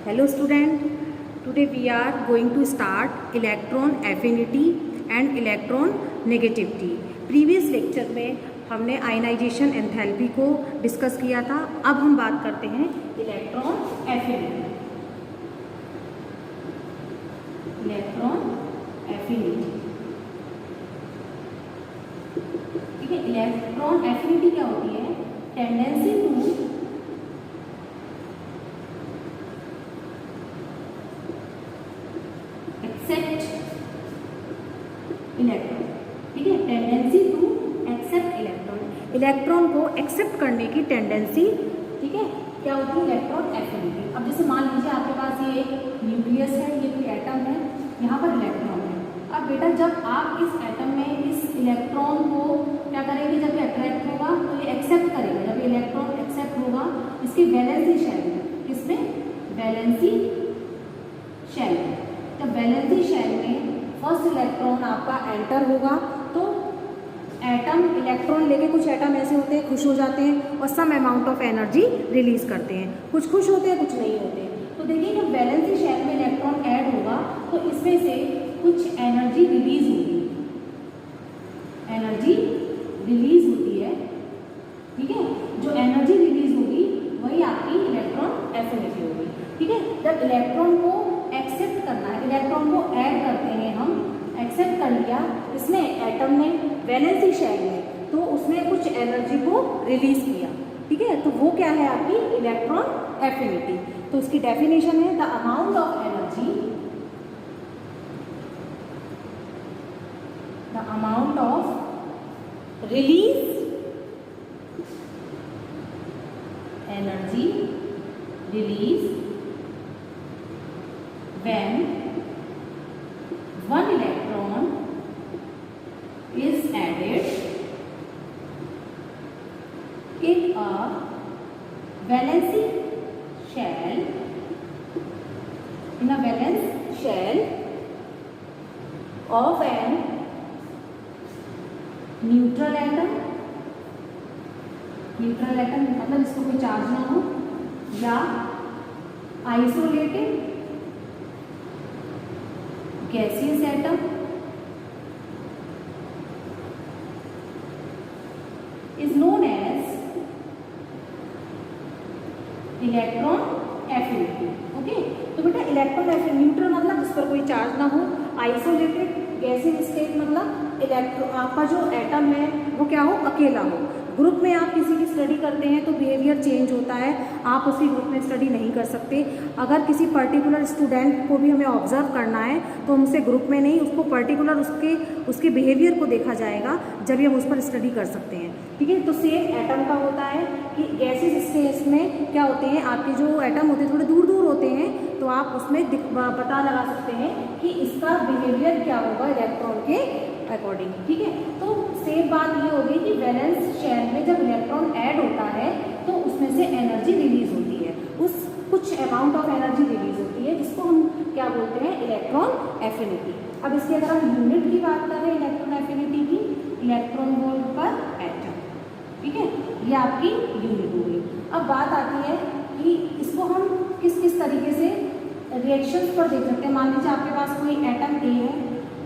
Hello student, today we are going to start electron affinity and electron negativity. Previous lecture में हमने ionization enthalpy को discuss किया था. अब हम बात करते हैं इलेक्ट्रॉन एफिनिटी. इलेक्ट्रॉन एफिनिटी, ठीक है. इलेक्ट्रॉन एफिनिटी क्या होती है? टेंडेंसी टू इलेक्ट्रॉन, ठीक है. Tendency to accept electron, electron को एक्सेप्ट करने की टेंडेंसी, ठीक है, क्या होती है? Electron affinity. अब जैसे मान लीजिए आपके पास ये एक न्यूक्लियस है, ये कोई एटम है, यहाँ पर इलेक्ट्रॉन है. अब बेटा जब आप इस एटम में इस इलेक्ट्रॉन को क्या करेंगे, जब ये अट्रैक्ट होगा तो ये एक्सेप्ट करेगा. जब ये इलेक्ट्रॉन एक्सेप्ट होगा इसकी वैलेंसी शेल में, किसमें? वैलेंसी शेल में. जब वैलेंसी शेल में फर्स्ट इलेक्ट्रॉन आपका एंटर होगा तो एटम इलेक्ट्रॉन लेके, कुछ एटम ऐसे होते हैं खुश हो जाते हैं और some amount of energy release करते हैं. कुछ खुश होते हैं, कुछ नहीं होते. तो देखिए जब वैलेंसी शेल में इलेक्ट्रॉन ऐड होगा तो इसमें से कुछ एनर्जी रिलीज होगी. एनर्जी रिलीज होती है, ठीक है. जो एनर्जी रिलीज होगी वही आपकी इलेक्ट्रॉन एफिनिटी होगी, ठीक है. जब इलेक्ट्रॉन को एक्सेप्ट करना है, इलेक्ट्रॉन को ऐड करते हैं हम, एक्सेप्ट कर लिया इसने एटम ने वैलेंसी शेल में, तो उसने कुछ एनर्जी को रिलीज किया, ठीक है. तो वो क्या है? आपकी इलेक्ट्रॉन एफिनिटी. तो उसकी डेफिनेशन है the amount of energy, the amount of release energy release when one electron is added in a valency shell, in a valence shell of an neutral atom. Neutral atom मतलब इसको कोई charge ना हो, या isolated gaseous atom is known as electron affinity. Okay, तो बेटा electron affinity, neutral मतलब जिस पर कोई चार्ज ना हो, आइसोलेटेड गैसियस स्टेट मतलब इलेक्ट्रॉन, आपका जो एटम है वो क्या हो? अकेला हो. ग्रुप में आप किसी की स्टडी करते हैं तो बिहेवियर चेंज होता है, आप उसी ग्रुप में स्टडी नहीं कर सकते. अगर किसी पर्टिकुलर स्टूडेंट को भी हमें ऑब्जर्व करना है तो हम उसे ग्रुप में नहीं, उसको पर्टिकुलर उसके बिहेवियर को देखा जाएगा, जब हम उस पर स्टडी कर सकते हैं, ठीक है. तो सेम एटम का होता है कि गैसेस स्टेज में क्या होते हैं, आपके जो एटम होते हैं थोड़े दूर दूर होते हैं, तो आप उसमें पता लगा सकते हैं कि इसका बिहेवियर क्या होगा इलेक्ट्रॉन के अकॉर्डिंग, ठीक है. तो सेम बात ये होगी कि वैलेंस शेल में जब इलेक्ट्रॉन ऐड होता है तो उसमें से एनर्जी रिलीज होती है, उस कुछ अमाउंट ऑफ एनर्जी रिलीज होती है, जिसको हम क्या बोलते हैं? Electron affinity. अब इसकी अगर हम यूनिट की बात करें इलेक्ट्रॉन एफिनिटी की, इलेक्ट्रॉन वोल्ट पर एटम, ठीक है, ये आपकी यूनिट होगी. अब बात आती है कि इसको हम किस किस तरीके से रिएक्शंस पर देख सकते हैं. मान लीजिए आपके पास कोई एटम ए है,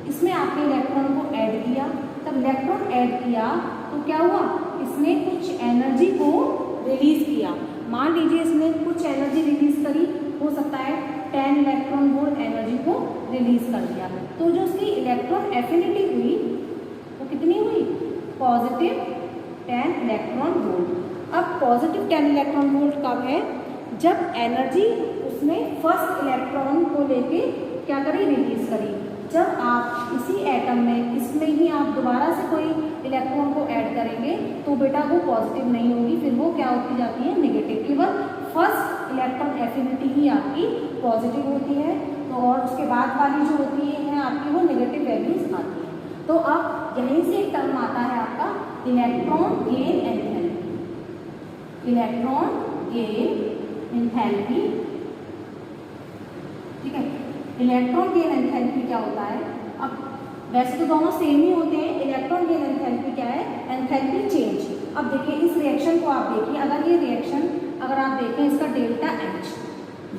इसमें आपने इलेक्ट्रॉन को ऐड किया. तब इलेक्ट्रॉन ऐड किया तो क्या हुआ? इसने कुछ एनर्जी को रिलीज किया. मान लीजिए इसने कुछ एनर्जी रिलीज करी, हो सकता है 10 इलेक्ट्रॉन वोल्ट एनर्जी को रिलीज कर दिया. तो जो उसकी इलेक्ट्रॉन एफिनिटी हुई वो कितनी हुई? Positive 10 electron volt. अब पॉजिटिव 10 इलेक्ट्रॉन वोल्ट कब है? जब एनर्जी उसने फर्स्ट इलेक्ट्रॉन को लेके क्या करी? रिलीज करी. जब आप इसी एटम में, इसमें ही आप दोबारा से कोई इलेक्ट्रॉन को ऐड करेंगे तो बेटा वो पॉजिटिव नहीं होगी, फिर वो क्या होती जाती है? नेगेटिव. केवल फर्स्ट इलेक्ट्रॉन एफिनिटी ही आपकी पॉजिटिव होती है, तो और उसके बाद वाली जो होती है आपकी वो नेगेटिव वैल्यूज आती है. तो अब यहीं से एक टर्म आता है आपका electron gain enthalpy. Electron gain enthalpy, ठीक है. इलेक्ट्रॉन गेन एंथैल्पी क्या होता है? अब वैसे तो दोनों सेम ही होते हैं. इलेक्ट्रॉन गेन एंथैल्पी क्या है? Enthalpy change. अब देखिए इस रिएक्शन को आप देखिए, अगर ये रिएक्शन अगर आप देखें इसका डेल्टा एच,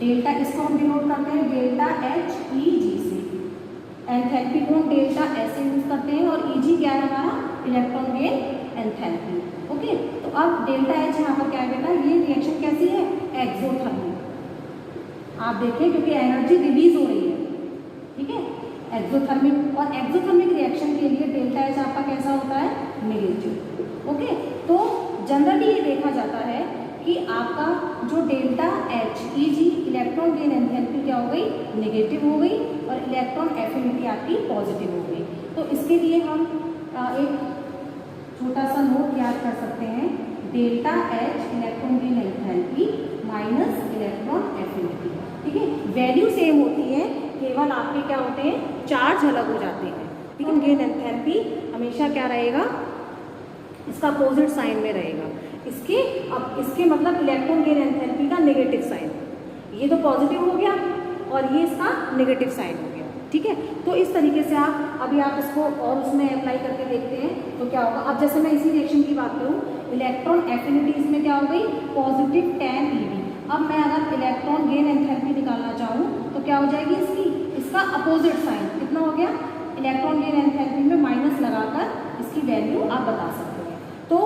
डेल्टा इसको हम डिनोट करते हैं डेल्टा एच ई जी से, एंथैल्पी को हम डेल्टा एस से यूज करते हैं और ई जी क्या है हमारा इलेक्ट्रॉन गेन एंथैल्पी। ओके, तो अब डेल्टा एच यहाँ पर क्या है बेटा, ये रिएक्शन कैसी है एक्सोथर्मिक। आप देखें क्योंकि एनर्जी रिलीज हो रही है, ठीक है, एक्सोथर्मिक, और एक्सोथर्मिक रिएक्शन के लिए डेल्टा एच आपका कैसा होता है नेगेटिव। ओके, तो जनरली ये देखा जाता है कि आपका जो डेल्टा एच ई जी इलेक्ट्रॉन गेन एंथैल्पी क्या हो गई नेगेटिव हो गई और इलेक्ट्रॉन एफिनिटी आपकी पॉजिटिव हो गई। तो इसके लिए हम एक छोटा सा नोट याद कर सकते हैं, delta H electron gain enthalpy minus electron affinity, ठीक है, वैल्यू सेम होती है, केवल आपके क्या होते हैं चार्ज अलग हो जाते हैं, लेकिन गेन एंथैल्पी हमेशा क्या रहेगा, इसका अपोजिट साइन में रहेगा। इसके अब इसके मतलब इलेक्ट्रॉन गेन एंथैल्पी का नेगेटिव साइन, ये तो पॉजिटिव हो गया और ये इसका नेगेटिव साइन हो गया, ठीक है। तो इस तरीके से आप अभी आप इसको और उसमें अप्लाई करके देखते हैं तो क्या होगा। अब जैसे मैं इसी रिएक्शन की बात करूँ, इलेक्ट्रॉन एफिनिटी इसमें क्या हो गई पॉजिटिव 10 eV। अब मैं अगर इलेक्ट्रॉन गेन एंथैल्पी निकालना चाहूँ तो क्या हो जाएगी इसकी, इसका अपोजिट साइन कितना हो गया, इलेक्ट्रॉन गेन एंथैल्पी में माइनस लगाकर इसकी वैल्यू आप बता सकते हैं। तो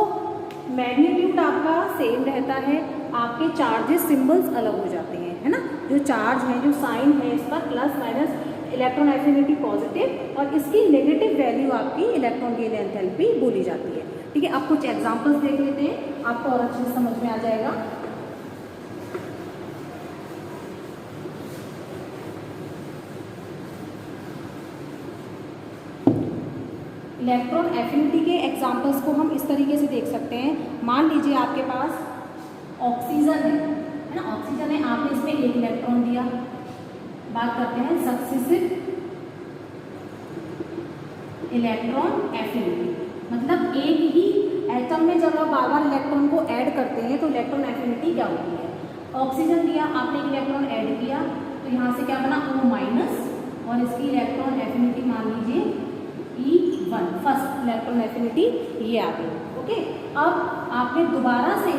मैग्नीट्यूड आपका सेम रहता है, आपके चार्जेस सिंबल्स अलग हो जाते हैं, है ना, जो चार्ज है जो साइन है इसका plus minus, electron affinity positive और इसकी नेगेटिव वैल्यू आपकी इलेक्ट्रॉन गेन एंथैल्पी बोली जाती है, ठीक है। अब कुछ एग्जांपल्स देख लेते हैं, आपको और अच्छे से समझ में आ जाएगा। इलेक्ट्रॉन एफिनिटी के एग्जांपल्स को हम इस तरीके से देख सकते हैं। मान लीजिए आपके पास ऑक्सीजन है ना, ऑक्सीजन है, आपने इसमें एक इलेक्ट्रॉन दिया। बात करते हैं सक्सेसिव इलेक्ट्रॉन एफिनिटी, मतलब एक ही एटम में जब आप बार बार इलेक्ट्रॉन को ऐड करते हैं तो इलेक्ट्रॉन एफिनिटी क्या होती है। ऑक्सीजन दिया आपने, एक इलेक्ट्रॉन ऐड किया तो यहाँ से क्या बना O माइनस और इसकी इलेक्ट्रॉन एफिनिटी मान लीजिए E1, फर्स्ट इलेक्ट्रॉन एफिनिटी ये आ गई। ओके, अब आपने दोबारा से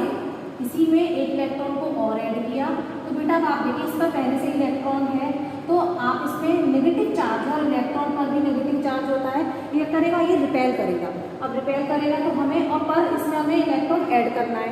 इसी में एक इलेक्ट्रॉन को और ऐड किया तो बेटा आप देखिए इसका पहले से इलेक्ट्रॉन है तो आप इसमें नेगेटिव चार्ज है और इलेक्ट्रॉन पर भी नेगेटिव चार्ज होता है, ये करेगा, ये रिपेल करेगा। अब रिपेल करेगा तो हमें और पर इसमें हमें इलेक्ट्रॉन ऐड करना है।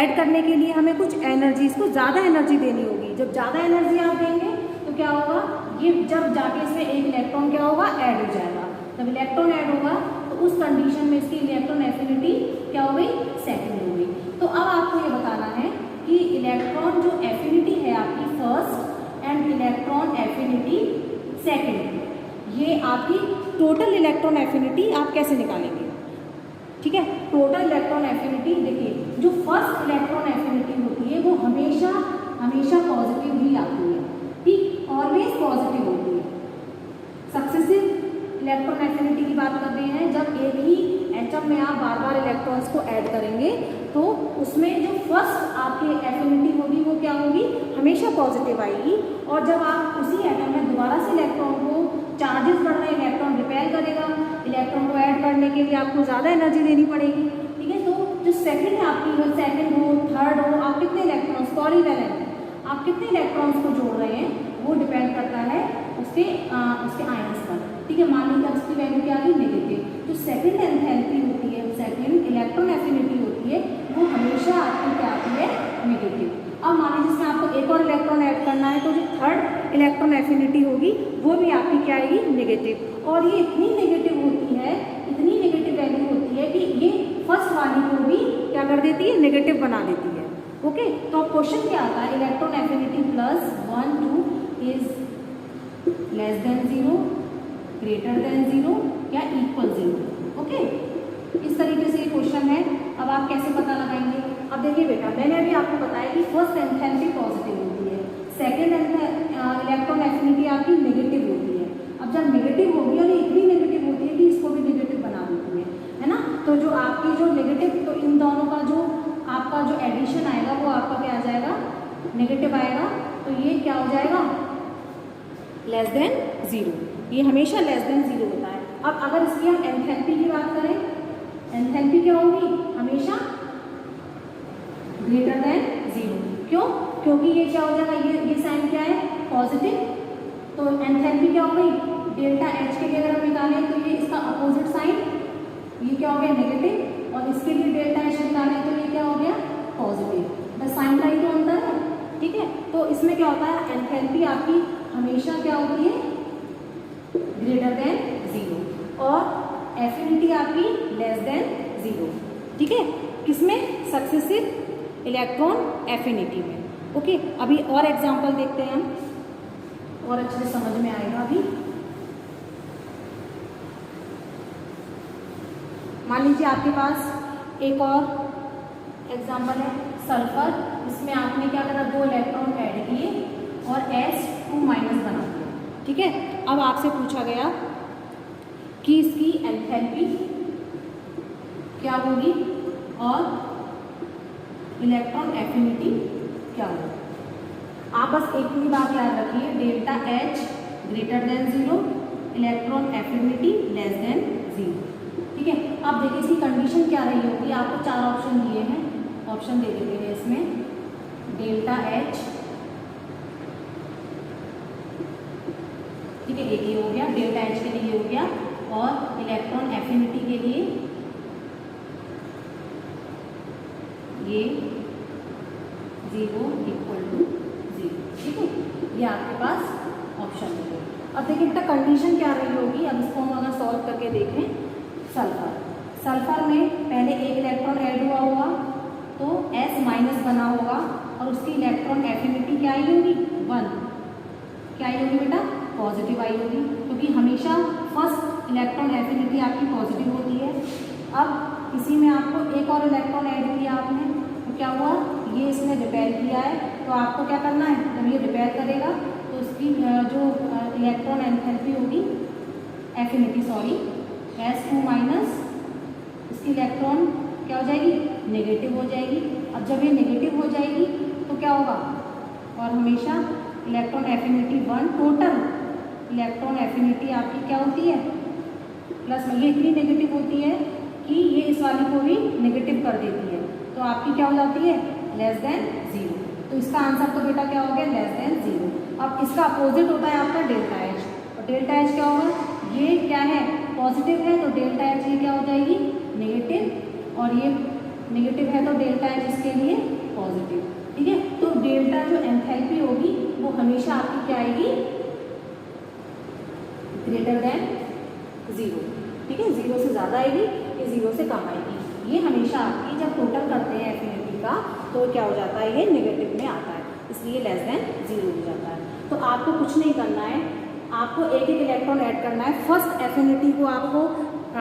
ऐड करने के लिए हमें कुछ एनर्जी, इसको ज़्यादा एनर्जी देनी होगी। जब ज़्यादा एनर्जी आप देंगे तो क्या होगा, ये जब जाके इसमें एक इलेक्ट्रॉन क्या होगा ऐड हो जाएगा। जब इलेक्ट्रॉन ऐड होगा तो उस कंडीशन में इसकी इलेक्ट्रॉन एफिनिटी क्या हो गई सेकंड हो गई। तो अब आपको ये बताना है कि इलेक्ट्रॉन जो एफिनिटी है आपकी first and electron affinity second, ये आपकी टोटल इलेक्ट्रॉन एफिनिटी आप कैसे निकालेंगे, ठीक है। टोटल इलेक्ट्रॉन एफिनिटी देखिए, जो फर्स्ट इलेक्ट्रॉन एफिनिटी होती है वो हमेशा हमेशा पॉजिटिव ही आती है, ठीक, ऑलवेज पॉजिटिव होती है। सक्सेसिव इलेक्ट्रॉन एफिनिटी की बात कर रहे हैं, जब एक ही एटम में आप बार बार इलेक्ट्रॉन्स को ऐड करेंगे तो उसमें जो फर्स्ट आपकी एफिनिटी होगी वो क्या होगी, हमेशा पॉजिटिव आएगी। और जब आप उसी एटम में दोबारा से इलेक्ट्रॉन को, चार्जेस बढ़ रहे हैं, इलेक्ट्रॉन रिपेल करेगा, इलेक्ट्रॉन को ऐड करने के लिए आपको ज़्यादा एनर्जी देनी पड़ेगी, ठीक है। तो जो सेकंड है आपकी, वो सेकंड हो थर्ड हो, आप कितने इलेक्ट्रॉन्स, पॉलीवैलेंट, आप कितने इलेक्ट्रॉन्स को जोड़ रहे हैं वो डिपेंड करता है उसके आयंस पर, ठीक है। मान लीजिए उसकी वैल्यू क्या आ गई नेगेटिव। जो सेकंड एंथैल्पी होती है, सेकंड इलेक्ट्रॉन एफिनिटी होती है, वो हमेशा आपकी क्या आती है नेगेटिव। अब मान लीजिए इसमें आपको एक और इलेक्ट्रॉन ऐड करना है तो जो थर्ड इलेक्ट्रॉन एफिनिटी होगी वो भी आपकी क्या आएगी नेगेटिव। और ये इतनी नेगेटिव होती है, इतनी नेगेटिव वैल्यू होती है कि ये फर्स्ट वाली को भी क्या कर देती है, नेगेटिव बना देती है। ओके, तो क्वेश्चन क्या आता है, electron affinity plus 1 2 is less than 0, greater than 0 या इक्वल 0। ओके, इस तरीके से ये क्वेश्चन है। अब आप कैसे पता लगाएंगे, अब देखिए बेटा, मैंने अभी आपको बताया कि फर्स्ट एंथैल्पी पॉजिटिव होती है, सेकेंड इलेक्ट्रॉन एफिनिटी आपकी नेगेटिव होती है। अब जब नेगेटिव होगी और इतनी नेगेटिव होती है कि इसको भी नेगेटिव बना देती है ना, तो जो आपकी जो नेगेटिव, तो इन दोनों का जो आपका जो एडिशन आएगा वो आपका क्या आ जाएगा, नेगेटिव आएगा। तो ये क्या हो जाएगा, लेस देन 0, ये हमेशा लेस देन 0 होता है। अब अगर इसकी हम एंथैल्पी की बात करें, एंथैल्पी क्या होगी, हमेशा ग्रेटर देन 0। क्यों, क्योंकि ये क्या हो जाएगा, ये साइन क्या है, पॉजिटिव, तो एंथैल्पी क्या हो गई, डेल्टा एच के लिए अगर हम निकालें तो ये इसका अपोजिट साइन, ये क्या हो गया, नेगेटिव, और इसके लिए डेल्टा एच निकालें तो ये क्या हो गया, पॉजिटिव। बस साइन का ही तो अंतर है, ठीक है। तो इसमें क्या होता है, एंथैल्पी आपकी हमेशा क्या होती है, ग्रेटर देन 0, और एफिनिटी आपकी लेस देन 0, ठीक है। किसमें, सक्सेसिव इलेक्ट्रॉन एफिनिटी में। ओके, अभी और एग्जांपल देखते हैं हम, और अच्छे से समझ में आएगा। अभी मान लीजिए आपके पास एक और एग्जांपल है सल्फर, इसमें आपने क्या करा, 2 इलेक्ट्रॉन ऐड किए और S2- बना दिया, ठीक है। अब आपसे पूछा गया कि इसकी एंथैल्पी क्या होगी और इलेक्ट्रॉन एफिनिटी क्या होगी। आप बस एक ही बात याद रखिए, delta H greater than 0, electron affinity less than 0, ठीक है। अब देखिए इसकी कंडीशन क्या रही होगी, आपको 4 ऑप्शन दिए हैं, ऑप्शन दे देते हैं इसमें, डेल्टा H, ठीक है, एक ये हो गया, डेल्टा H के लिए हो गया, और इलेक्ट्रॉन एफिनिटी के लिए ये 0 = 0, ठीक है। ये आपके पास ऑप्शन है। अब देखिए बेटा कंडीशन क्या रही होगी, अब इसको हम अगर सॉल्व करके देखें, सल्फर में पहले एक इलेक्ट्रॉन ऐड हुआ होगा तो S- बना होगा, और उसकी इलेक्ट्रॉन एफिनिटी क्या आई होगी, 1, क्या आई होगी बेटा, पॉजिटिव आई होगी, क्योंकि हमेशा फर्स्ट इलेक्ट्रॉन एफिनिटी आपकी पॉजिटिव होती है। अब इसी में आपको एक और इलेक्ट्रॉन ऐड किया आपने, तो क्या हुआ, ये इसने रिपेल किया है, तो आपको क्या करना है, जब ये रिपेल करेगा तो उसकी जो इलेक्ट्रॉन एंथैल्पी होगी, एफिनिटी सॉरी, S2-, इसकी इलेक्ट्रॉन क्या हो जाएगी, नेगेटिव हो जाएगी। अब जब ये नेगेटिव हो जाएगी तो क्या होगा, और हमेशा electron affinity 1, total electron affinity आपकी क्या होती है, प्लस में, ये इतनी नेगेटिव होती है कि ये इस वाली को भी नेगेटिव कर देती है, तो आपकी क्या हो जाती है, लेस देन 0। तो इसका आंसर तो बेटा क्या हो गया, लेस देन 0। अब इसका अपोजिट होता है आपका डेल्टा H, और डेल्टा H क्या होगा, ये क्या है, पॉजिटिव है, तो डेल्टा H ये क्या हो जाएगी, नेगेटिव, और ये नेगेटिव है तो डेल्टा H इसके लिए पॉजिटिव, ठीक है। तो डेल्टा जो एंथैल्पी होगी वो हमेशा आपकी क्या आएगी, ग्रेटर देन 0, ठीक है, 0 से ज़्यादा आएगी, ये 0 से कम आएगी। ये हमेशा आपकी जब टोटल करते हैं एफिनिटी का तो क्या हो जाता है, ये नेगेटिव में आता है, इसलिए लेस देन 0 हो जाता है। तो आपको कुछ नहीं करना है, आपको एक एक इलेक्ट्रॉन ऐड करना है। फर्स्ट एफिनिटी को आपको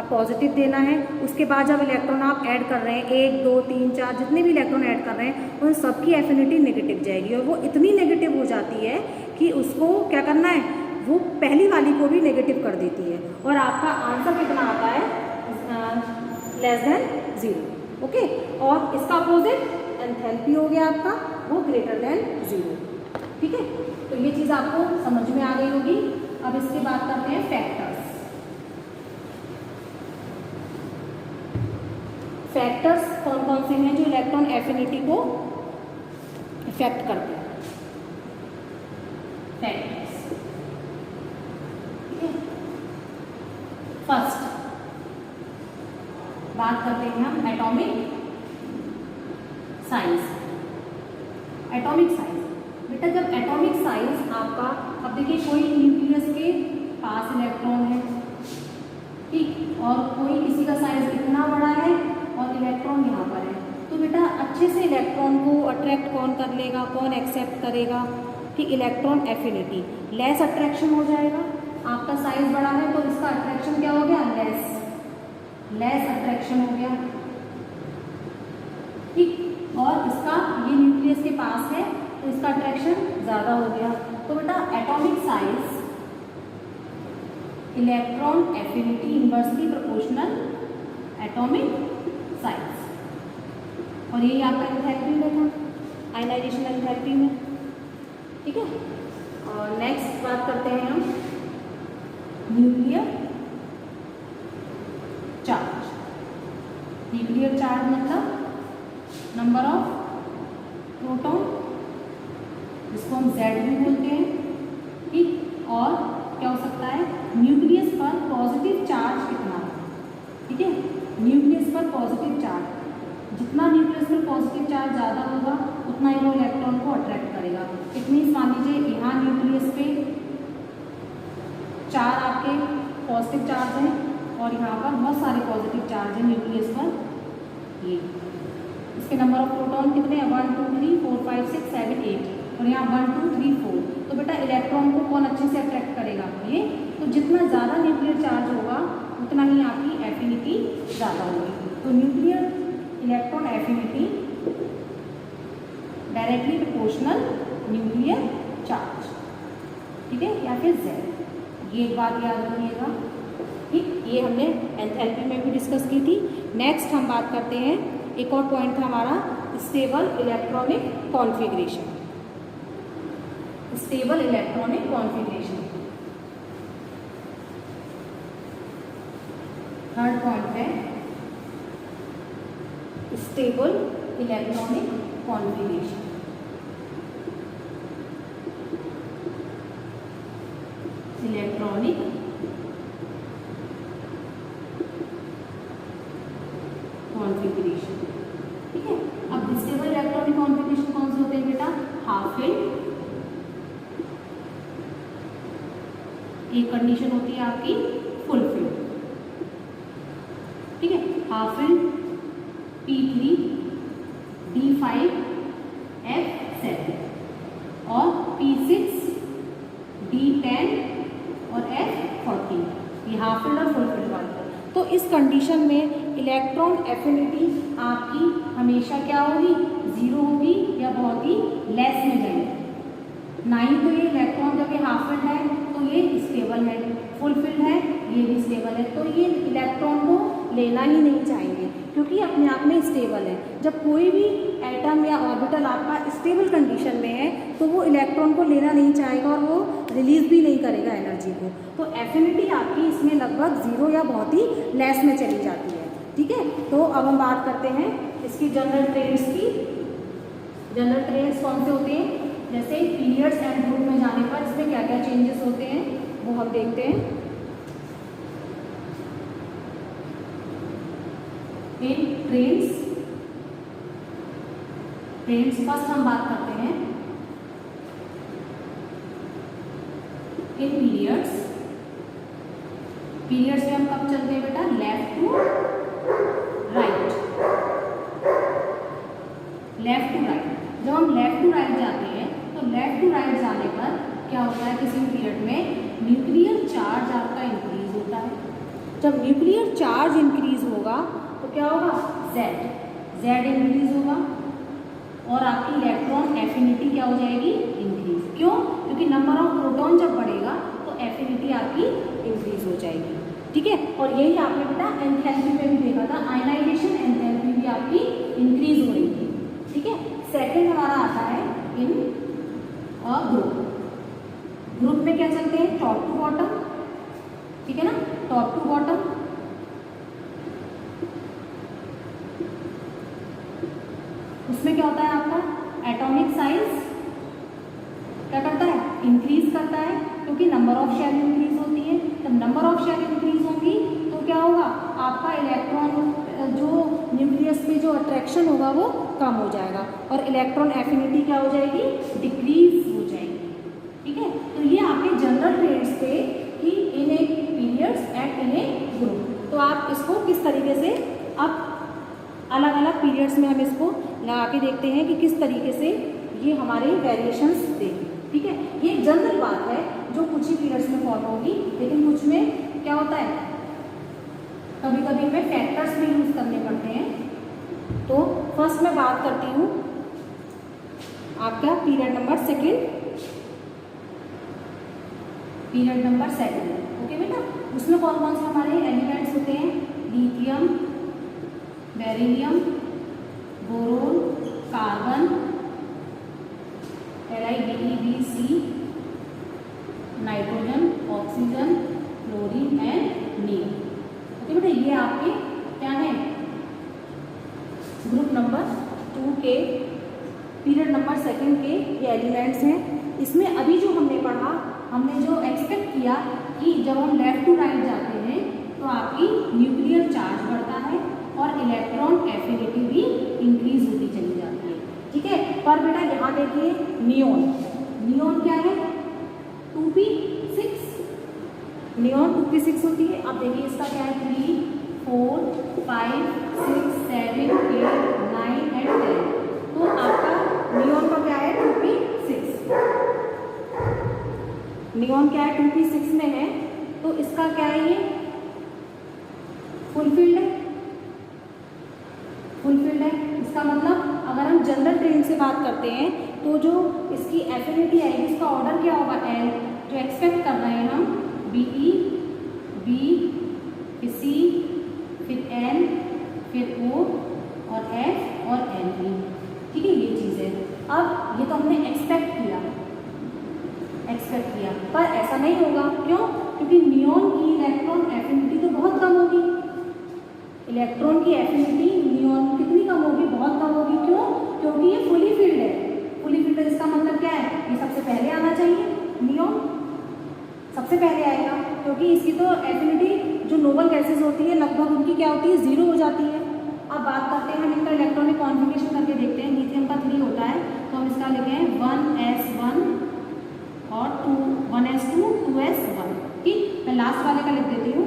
पॉजिटिव देना है, उसके बाद जब इलेक्ट्रॉन आप ऐड कर रहे हैं, 1 2 3 4 जितने भी इलेक्ट्रॉन ऐड कर रहे हैं उन सबकी एफिनिटी नेगेटिव जाएगी, और वो इतनी नेगेटिव हो जाती है कि उसको क्या करना है, वो पहली वाली को भी नेगेटिव कर देती है, और आपका आंसर कितना आता है, लेस देन 0, ओके। और इसका अपोजिट एंथैल्पी हो गया आपका, वो ग्रेटर देन 0, ठीक है। तो ये चीज़ आपको समझ में आ गई होगी। अब इसके बाद करते हैं फैक्टर्स। फैक्टर्स कौन कौन से हैं जो इलेक्ट्रॉन एफिनिटी को इफेक्ट करते हैं, फैक्टर्स, ठीक है। फर्स्ट बात करते हैं हम एटॉमिक साइज। एटॉमिक साइज बेटा, जब एटॉमिक साइज आपका, अब देखिए कोई न्यूक्लियस के पास इलेक्ट्रॉन है, ठीक, और कोई किसी का साइज इतना बड़ा है और इलेक्ट्रॉन यहाँ पर है, तो बेटा अच्छे से इलेक्ट्रॉन को अट्रैक्ट कौन कर लेगा, कौन एक्सेप्ट करेगा, ठीक, इलेक्ट्रॉन एफिनिटी, लेस अट्रैक्शन हो जाएगा। आपका साइज बड़ा है तो इसका अट्रैक्शन क्या हो गया, लेस अट्रैक्शन हो गया, ठीक, और इसका ये न्यूक्लियस के पास है तो इसका अट्रैक्शन ज़्यादा हो गया। तो बेटा atomic size electron affinity inversely proportional atomic size, और यही आपका एंथैल्पी में था, आयनाइजेशन एंथैल्पी में, ठीक है। और नेक्स्ट बात करते हैं हम न्यूक्लियर चार्ज। न्यूक्लियर चार्ज मतलब नंबर ऑफ प्रोटॉन जिसको हम Z भी बोलते हैं, ठीक। और क्या हो सकता है, न्यूक्लियस पर पॉजिटिव चार्ज कितना है, ठीक है, न्यूक्लियस पर पॉजिटिव चार्ज, जितना न्यूक्लियस पर पॉजिटिव चार्ज ज़्यादा होगा उतना ही वो इलेक्ट्रॉन को अट्रैक्ट करेगा। इट मीन्स मान लीजिए यहाँ न्यूक्लियस पे 4 आपके पॉजिटिव चार्ज हैं और यहाँ पर बहुत सारे पॉजिटिव चार्ज हैं न्यूक्लियस पर, ये इसके नंबर ऑफ प्रोटॉन कितने हैं, 1 2 3 4 5 6 7 8 और यहाँ 1 2 3 4। तो बेटा इलेक्ट्रॉन को कौन अच्छे से अट्रैक्ट करेगा, ये। तो जितना ज़्यादा न्यूक्लियर चार्ज होगा उतना ही आपकी एफिनिटी ज़्यादा होगी। तो nuclear electron affinity directly proportional nuclear charge, ठीक है, या फिर Z। ये एक बात याद रखिएगा, ठीक। ये हमने एंथैल्पी में भी डिस्कस की थी। नेक्स्ट हम बात करते हैं, एक और पॉइंट था हमारा stable electronic configuration. Stable electronic configuration third point है stable electronic configuration. Electronic configuration, ठीक है। अब स्टेबल इलेक्ट्रॉनिक कॉन्फ़िगरेशन कौन से होते हैं बेटा, हाफ फिल्ड, एक कंडीशन होती है आपकी फुल फिल्ड, ठीक है। Half filled P3 D5 F7 और P6 D10 और F14, ये हाफ फील्ड और फुल फील्ड वाले। तो इस कंडीशन में इलेक्ट्रॉन एफिनिटी आपकी हमेशा क्या होगी, 0 होगी या बहुत ही लेस में जाएगी। 9 तो ये इलेक्ट्रॉन जब ये हाफ फील्ड है तो ये स्टेबल है, फुल फील्ड है ये भी स्टेबल है, तो ये इलेक्ट्रॉन को लेना ही नहीं चाहेंगे क्योंकि अपने आप में स्टेबल है। जब कोई भी एटम या ऑर्बिटल आपका स्टेबल कंडीशन में है तो वो इलेक्ट्रॉन को लेना नहीं चाहेगा और वो रिलीज भी नहीं करेगा एनर्जी को। तो एफिनिटी आपकी इसमें लगभग 0 या बहुत ही लेस में चली जाती है, ठीक है। तो अब हम बात करते हैं इसकी जनरल ट्रेंड्स की। जनरल ट्रेंड्स कौन से होते हैं, जैसे पीरियड्स एंड ग्रुप में जाने पर इसमें क्या क्या चेंजेस होते हैं वो हम देखते हैं। इन ट्रेंड्स फर्स्ट हम बात करते हैं इन पीरियड्स में हम कब चलते हैं बेटा, left to right. Left to right, जब हम लेफ्ट टू राइट जाते हैं तो लेफ्ट टू राइट जाने पर क्या होता है, किसी पीरियड में न्यूक्लियर चार्ज आपका इंक्रीज होता है। जब न्यूक्लियर चार्ज इंक्रीज होगा तो क्या होगा, Z इंक्रीज होगा और आपकी इलेक्ट्रॉन एफिनिटी क्या हो जाएगी, इंक्रीज। क्यों, क्योंकि नंबर ऑफ प्रोटॉन जब बढ़ेगा तो एफिनिटी आपकी इंक्रीज हो जाएगी, ठीक है। और यही आपने बेटा एंथैल्पी में भी देखा था, आयनाइजेशन एंथैल्पी भी आपकी इंक्रीज हो रही थी, ठीक है। सेकंड हमारा आता है इन अ ग्रुप में क्या चलते हैं, टॉप टू बॉटम, ठीक है ना, टॉप टू बॉटम। उसमें क्या होता है आपका एटॉमिक साइज क्या करता है, इंक्रीज करता है, क्योंकि नंबर ऑफ शेल इंक्रीज होती है। जब नंबर ऑफ शेल इंक्रीज होंगी तो क्या होगा, आपका इलेक्ट्रॉन जो न्यूक्लियस पे जो अट्रैक्शन होगा वो कम हो जाएगा और इलेक्ट्रॉन एफिनिटी क्या हो जाएगी, डिक्रीज हो जाएगी, ठीक है। तो ये आपके जनरल ट्रेड्स थे कि in a periods and in a group. तो आप इसको किस तरीके से अब अलग अलग पीरियड्स में हम इसको लगा के देखते हैं कि किस तरीके से ये हमारे वेरिएशंस देंगे, ठीक है। ये जनरल बात है जो कुछ ही पीरियड्स में फॉलो होगी, लेकिन कुछ में क्या होता है, कभी कभी हमें फैक्टर्स भी यूज करने पड़ते हैं। तो फर्स्ट मैं बात करती हूँ आपका पीरियड नंबर सेकंड, ओके बेटा। उसमें कौन कौन से हमारे एलिमेंट्स होते हैं, lithium, beryllium, boron, carbon, LiBeC, nitrogen, oxygen, chlorine and Neem, okay बेटा। ये आपके क्या है, ग्रुप नंबर 2 के पीरियड नंबर सेकंड के ये एलिमेंट्स हैं। इसमें अभी जो हमने पढ़ा, हमने जो एक्सपेक्ट किया कि जब हम लेफ्ट टू राइट जाते हैं तो आपकी न्यूक्लियर चार्ज बढ़ता है और इलेक्ट्रॉन एफिनिटी भी इंक्रीज होती चली जाती है, ठीक है। पर बेटा यहाँ देखिए नियॉन, नियॉन क्या है 2p6, नियॉन 2p6 होती है। अब देखिए इसका क्या है 3, 4, 5, 6, 7, 8, 9 एंड 10। तो आपका नियॉन का क्या है 2p6, नियॉन क्या है 2p6 में है, तो इसका क्या है ये फुलफिल्ड है, फुलफिल्ड है। इसका मतलब अगर हम जनरल ट्रेन से बात करते हैं तो जो इसकी एफिनिटी आएगी, इसका ऑर्डर क्या होगा एल, जो एक्सपेक्ट कर रहे हैं हम BE, B, फिर C, फिर N, फिर O और F और N, ठीक है, ये चीज़ है। अब ये तो हमने एक्सपेक्ट किया, पर ऐसा नहीं होगा, क्यों? क्योंकि नियॉन की इलेक्ट्रॉन एफिनिटी तो बहुत कम होगी, इलेक्ट्रॉन की एफिनिटी नियॉन कितनी कम होगी, बहुत कम होगी। क्यों? क्योंकि ये फुली फिल्ड है, फुली फिल्ड इसका मतलब क्या है, ये सबसे पहले आना चाहिए, नियॉन सबसे पहले आएगा, क्योंकि इसकी तो एफिनिटी जो नोबल गैसेज होती है लगभग उनकी क्या होती है 0 हो जाती है। अब बात करते हैं हम इनका इलेक्ट्रॉनिक कॉन्फ़िगरेशन करके देखते हैं। लिथियम का 3 होता है, तो हम इसका लिखें 1s1 और 1s2 2s1, ठीक। मैं लास्ट वाले का लिख देती हूँ।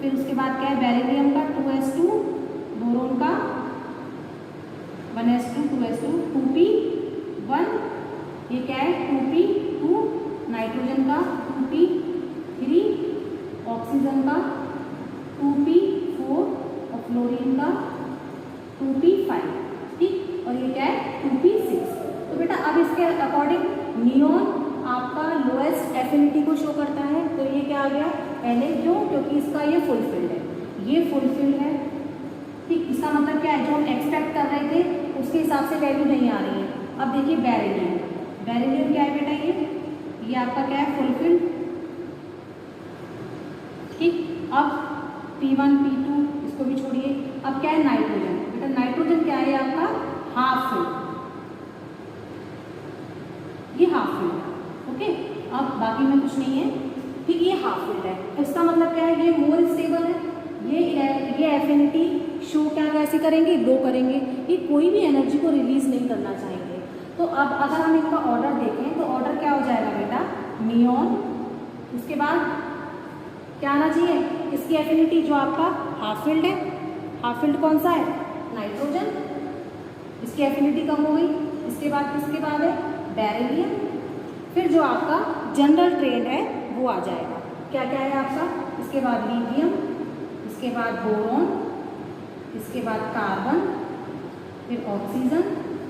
फिर उसके बाद क्या है बेरिलियम का 2s2, बोरोन का 1s2 2s2 2p1, ये क्या है 2p2, नाइट्रोजन का 2p3, ऑक्सीजन का 2p4 और फ्लोरीन का 2p5, ठीक। और ये क्या है 2p6। तो बेटा अब इसके अकॉर्डिंग नियॉन आपका लोएस्ट एफिनिटी को शो करता है, तो ये क्या आ गया Na, क्यों? क्योंकि इसका ये फुलफिल्ड है, ये फुलफिल्ड है, ठीक। इसका मतलब क्या है, जो हम एक्सपेक्ट कर रहे थे उसके हिसाब से वैल्यू नहीं आ रही है। अब देखिए बेरिलियम, बेरिलियम क्या है बेटा, ये आपका क्या है फुलफिल्ड, ठीक। अब P1 P2 इसको भी छोड़िए। अब क्या है नाइट्रोजन, बेटा नाइट्रोजन क्या है आपका हाफ फिल्ड, ये हाफ फिल्ड है, ओके। अब बाकी में कुछ नहीं है, ठीक, ये हाफ फिल्ड है। इसका मतलब क्या है, ये मोर स्टेबल है, ये एफिनिटी शो क्या कैसे करेंगे, लो करेंगे, ये कोई भी एनर्जी को रिलीज नहीं करना चाहेंगे। तो अब अगर हम इनका ऑर्डर देखें तो ऑर्डर क्या हो जाएगा बेटा नियॉन, उसके बाद क्या आना चाहिए, इसकी एफिनिटी जो आपका हाफ फिल्ड है, हाफ फिल्ड कौन सा है नाइट्रोजन, इसकी एफिनिटी कम हो गई। इसके बाद किसके बाद है बेरिलियम, फिर जो आपका जनरल ट्रेन है वो आ जाएगा, क्या क्या है आपका, इसके बाद लिथियम, इसके बाद बोरॉन, इसके बाद कार्बन, फिर ऑक्सीजन,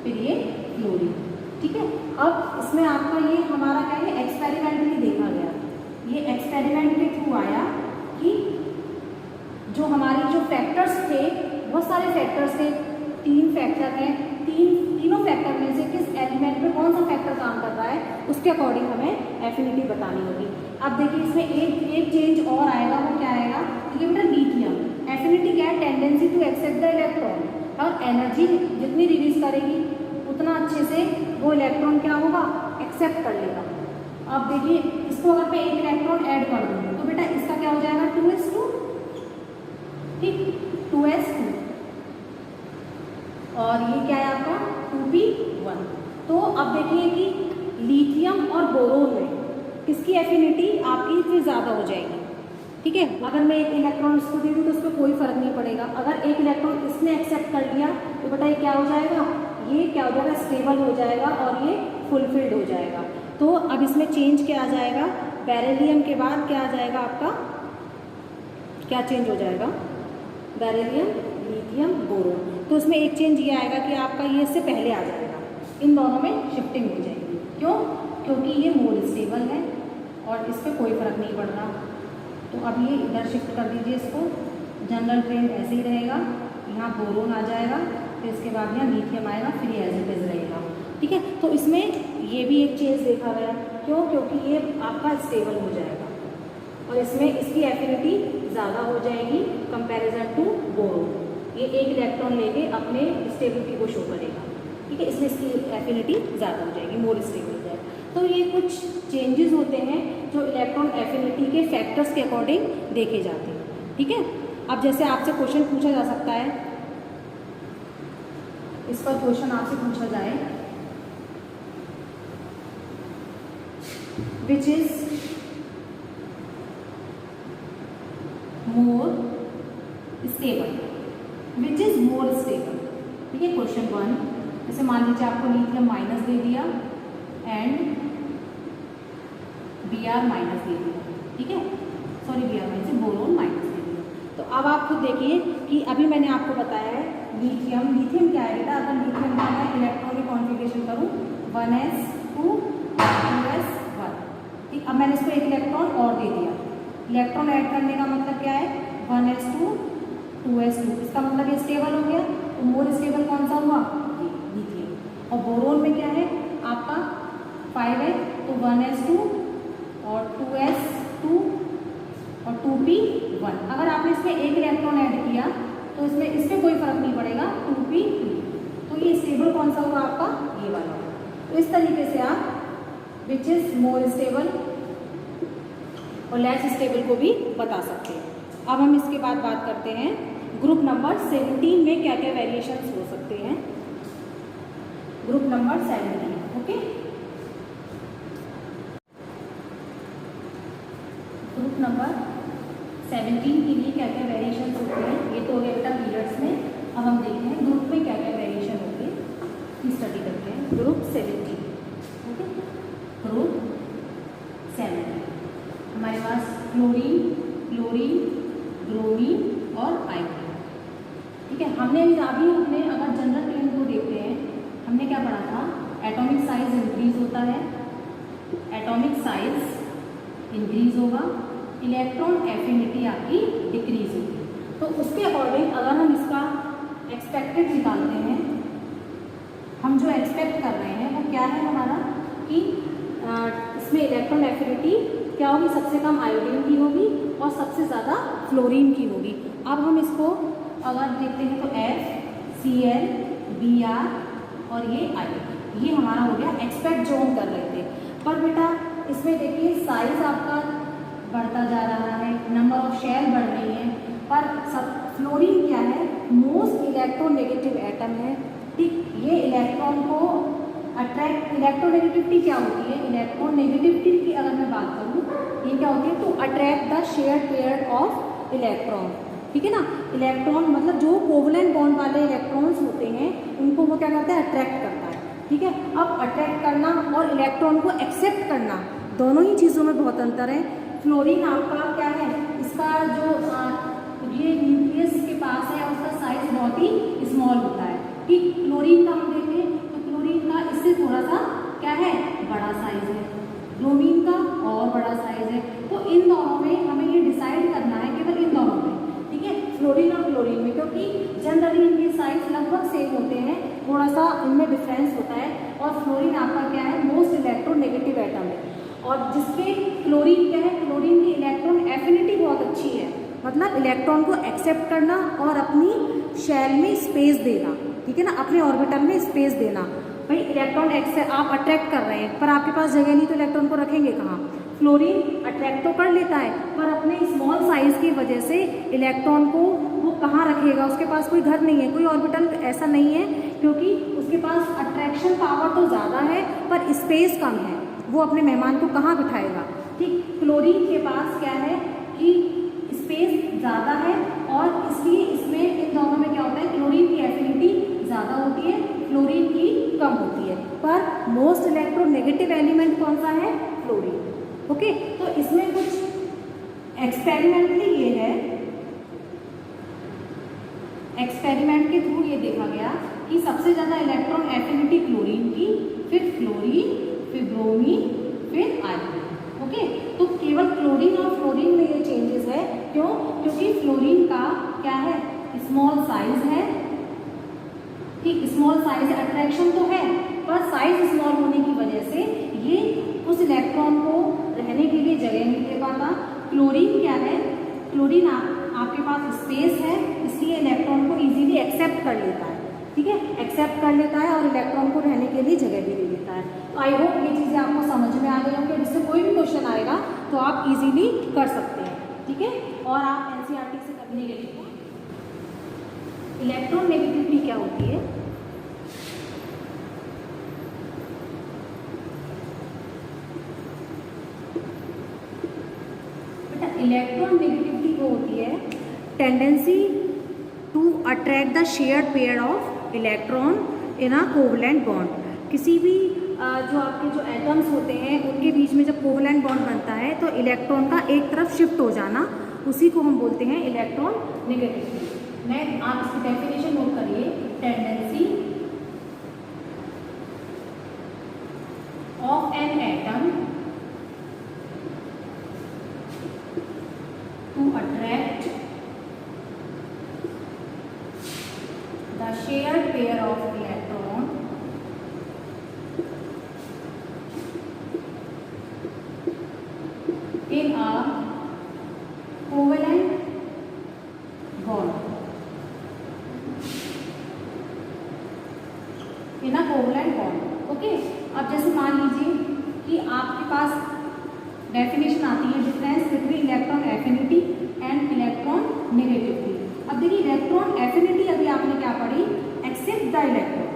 फिर ये फ्लोरीन, ठीक है। अब इसमें आपका ये हमारा क्या है एक्सपेरिमेंटली देखा गया, ये एक्सपेरिमेंट के थ्रू आया कि जो हमारी जो फैक्टर्स थे, बहुत सारे फैक्टर्स थे, 3 फैक्टर हैं, तीनों फैक्टर में से किस एलिमेंट में कौन सा फैक्टर काम कर रहा है उसके अकॉर्डिंग हमें एफिनिटी बतानी होगी। अब देखिए इसमें एक चेंज और आएगा, वो क्या आएगा, क्योंकि बेटा लिथियम एफिनिटी क्या है tendency to accept the electron, और एनर्जी जितनी रिलीज करेगी उतना अच्छे से वो इलेक्ट्रॉन क्या होगा एक्सेप्ट कर लेगा। अब देखिए इसको अगर मैं एक इलेक्ट्रॉन ऐड कर दूँगी तो बेटा इसका क्या हो जाएगा 2s2, ठीक 2s2, और ये क्या है आपका 2p1। तो अब देखिए कि लिथियम और बोरोन में किसकी एफिनिटी आपकी फिर ज़्यादा हो जाएगी, ठीक है। अगर मैं एक इलेक्ट्रॉन इसको दे दूँ तो उस पर कोई फर्क नहीं पड़ेगा, अगर एक इलेक्ट्रॉन इसने एक्सेप्ट कर लिया तो बेटा ये क्या हो जाएगा, ये क्या हो जाएगा स्टेबल हो जाएगा और ये फुलफिल्ड हो जाएगा। तो अब इसमें चेंज क्या आ जाएगा, बेरिलियम के बाद क्या आ जाएगा आपका, क्या चेंज हो जाएगा बेरिलियम लिथियम बोरोन, तो उसमें एक चेंज ये आएगा कि आपका ये इससे पहले आ जाएगा, इन दोनों में शिफ्टिंग हो जाएगी। क्यों? क्योंकि ये मोर स्टेबल है और इस पर कोई फर्क नहीं पड़ रहा। तो अब ये इधर शिफ्ट कर दीजिए इसको, जनरल ट्रेंड ऐसे ही रहेगा, यहाँ बोरोन आ जाएगा, फिर इसके बाद यहाँ लिथियम आएगा, फिर ये एज इट इज रहेगा, ठीक है। तो इसमें ये भी एक चेंज देखा गया, क्यों? क्योंकि ये आपका स्टेबल हो जाएगा और इसमें इसकी एफिनिटी ज़्यादा हो जाएगी कंपैरिजन टू बोरोन, ये एक इलेक्ट्रॉन लेके अपने स्टेबिलिटी को शो करेगा, ठीक है। इसमें इसकी एफिनिटी ज़्यादा हो जाएगी, मोर स्टेबल हो जाएगा। तो ये कुछ चेंजेस होते हैं जो इलेक्ट्रॉन एफिनिटी के फैक्टर्स के अकॉर्डिंग देखे जाते हैं। ठीक है, अब जैसे आपसे क्वेश्चन पूछा जा सकता है, इस पर क्वेश्चन आपसे पूछा जाए which is more stable, which is more stable. ठीक है, क्वेश्चन 1, जैसे मान लीजिए आपको लिथियम माइनस दे दिया एंड Br माइनस दे दिया। ठीक है, sorry Br minus, boron minus दे दिया। तो अब आप खुद देखिए कि अभी मैंने आपको बताया है लिथियम क्या है बेटा, अगर लिथियम का मैं इलेक्ट्रॉनिक कॉन्फ़िगरेशन करूँ 1s2 2s1। ठीक, अब मैंने इसको एक इलेक्ट्रॉन और दे दिया, इलेक्ट्रॉन ऐड करने का मतलब क्या है 1s2 2s2, इसका मतलब ये स्टेबल हो गया। तो मोर स्टेबल कौन सा हुआ, लिथियम। और बोरोन में क्या है आपका 5 है, तो 1s2 और 2s2 और 2p1। अगर आपने इसमें एक इलेक्ट्रॉन ऐड किया तो इसमें कोई फर्क नहीं पड़ेगा, 2p2। तो ये स्टेबल कौन सा होगा आपका, ये वाला। तो इस तरीके से आप विच इज मोर स्टेबल और लेस स्टेबल को भी बता सकते हैं। अब हम इसके बाद बात करते हैं ग्रुप नंबर 17 में क्या क्या वेरिएशंस हो सकते हैं। Group number 17, okay. Group number 17 के लिए क्या क्या वेरिएशंस होते हैं, ये तो हो गया बेटा पीरियड्स में। अब हम देखते हैं ग्रुप में क्या क्या वेरिएशन होते हैं, स्टडी करते हैं। Group 17, okay. ग्रुप 17 हमारे पास क्लोरीन, क्लोरीन, ब्रोमीन और आयोडीन। ठीक है, हमने अभी अपने अगर जनरल प्लेन को देखते हैं, हमने क्या पढ़ा था, एटॉमिक साइज इंक्रीज होता है, एटॉमिक साइज इंक्रीज होगा, इलेक्ट्रॉन एफिनिटी आपकी डिक्रीज होगी। तो उसके अकॉर्डिंग अगर हम इसका एक्सपेक्टेड निकालते हैं, हम जो एक्सपेक्ट कर रहे हैं वो क्या है हमारा कि इसमें इलेक्ट्रॉन एफिनिटी क्या होगी, सबसे कम आयोडीन की होगी और सबसे ज़्यादा फ्लोरीन की होगी। अब हम इसको अगर देखते हैं तो FCl Br और ये आयोडीन, ये हमारा हो गया एक्सपेक्ट जो हम कर रहे थे। पर बेटा इसमें देखिए साइज आपका बढ़ता जा रहा है, नंबर ऑफ शेल बढ़ रही है, पर सब फ्लोरीन क्या है, मोस्ट इलेक्ट्रोनेगेटिव एटम है। ठीक, ये इलेक्ट्रॉन को अट्रैक्ट, इलेक्ट्रोनेगेटिविटी क्या होती है, इलेक्ट्रोनेगेटिविटी की अगर मैं बात करूँ, ये क्या होती है, to attract the shared pair of electron. ठीक है ना, इलेक्ट्रॉन मतलब जो कोवलेंट बॉन्ड वाले इलेक्ट्रॉन्स होते हैं उनको वो क्या करता है, अट्रैक्ट करता है। ठीक है, अब अट्रैक्ट करना और इलेक्ट्रॉन को एक्सेप्ट करना, दोनों ही चीज़ों में बहुत अंतर है। फ्लोरीन आपका क्या है, इसका जो ये न्यूक्लियस के पास है उसका साइज बहुत ही स्मॉल होता है। ठीक, क्लोरीन का हम देखें तो क्लोरीन का इससे थोड़ा सा क्या है, बड़ा साइज है, ब्रोमीन का और बड़ा साइज है। तो इन दोनों में हमें ये डिसाइड करना है, केवल इन दोनों में। ठीक है, फ्लोरीन और क्लोरीन में, क्योंकि जनरली इनके साइज लगभग सेम होते हैं, थोड़ा सा इनमें डिफरेंस होता है। और फ्लोरीन आपका क्या है, मोस्ट इलेक्ट्रोनेगेटिव एटम है। और जिसके क्लोरीन क्या है, क्लोरीन की इलेक्ट्रॉन एफिनिटी बहुत अच्छी है, मतलब इलेक्ट्रॉन को एक्सेप्ट करना और अपनी शेल में स्पेस देना। ठीक है ना, अपने ऑर्बिटल में स्पेस देना। भाई इलेक्ट्रॉन आप अट्रैक्ट कर रहे हैं पर आपके पास जगह नहीं, तो इलेक्ट्रॉन को रखेंगे कहाँ। फ्लोरीन अट्रैक्ट तो कर लेता है पर अपने स्मॉल साइज की वजह से इलेक्ट्रॉन को वो कहाँ रखेगा, उसके पास कोई घर नहीं है, कोई ऑर्बिटल ऐसा नहीं है, क्योंकि उसके पास अट्रैक्शन पावर तो ज़्यादा है पर स्पेस कम है, वो अपने मेहमान को कहाँ बिठाएगा। ठीक, क्लोरीन के पास क्या है कि स्पेस ज़्यादा है और इसलिए इसमें इन दोनों में क्या होता है, क्लोरीन की एफिनिटी ज़्यादा होती है, फ्लोरीन की कम होती है। पर मोस्ट इलेक्ट्रोनेगेटिव एलिमेंट कौन सा है, फ्लोरीन। ओके, तो इसमें कुछ एक्सपेरिमेंटली ये है, एक्सपेरिमेंट के थ्रू ये देखा गया कि सबसे ज़्यादा इलेक्ट्रॉन एफिनिटी क्लोरीन की, फिर फ्लोरीन, फिर ब्रोमीन, फिर आयोडीन। ओके, तो केवल क्लोरीन और फ्लोरीन में ये चेंजेस है। क्यों, क्योंकि फ्लोरीन का क्या है, स्मॉल साइज है। ठीक, स्मॉल साइज अट्रैक्शन तो है पर साइज स्मॉल होने की वजह से ये उस इलेक्ट्रॉन को रहने के लिए जगह नहीं दे पाता। क्लोरीन क्या है, क्लोरीन आपके पास स्पेस है, इसलिए इलेक्ट्रॉन को इजीली एक्सेप्ट कर लेता है। ठीक है, एक्सेप्ट कर लेता है और इलेक्ट्रॉन को रहने के लिए जगह भी दे देता है। तो आई होप ये चीज़ें आपको समझ आप इजीली कर सकते हैं, ठीक है। और आप एनसीईआरटी से करने के लिए इलेक्ट्रोनेगेटिविटी क्या होती है, बेटा इलेक्ट्रोनेगेटिविटी वो होती है tendency to attract the shared pair of electron in a covalent bond. किसी भी जो आपके जो एटम्स होते हैं उनके बीच में जब कोवलेंट बॉन्ड बनता है तो इलेक्ट्रॉन का एक तरफ शिफ्ट हो जाना, उसी को हम बोलते हैं इलेक्ट्रॉन नेगेटिविटी। मैं आप इसकी डेफिनेशन नोट करिए, tendency of an atom to attract the shared pair of electron in a covalent bond, in a covalent bond, okay. अब जैसे मान लीजिए कि आपके पास डेफिनेशन आती है difference between electron affinity and electron negativity. अब देखिए इलेक्ट्रॉन एफिनिटी अभी आपने क्या पढ़ी, accept the electron,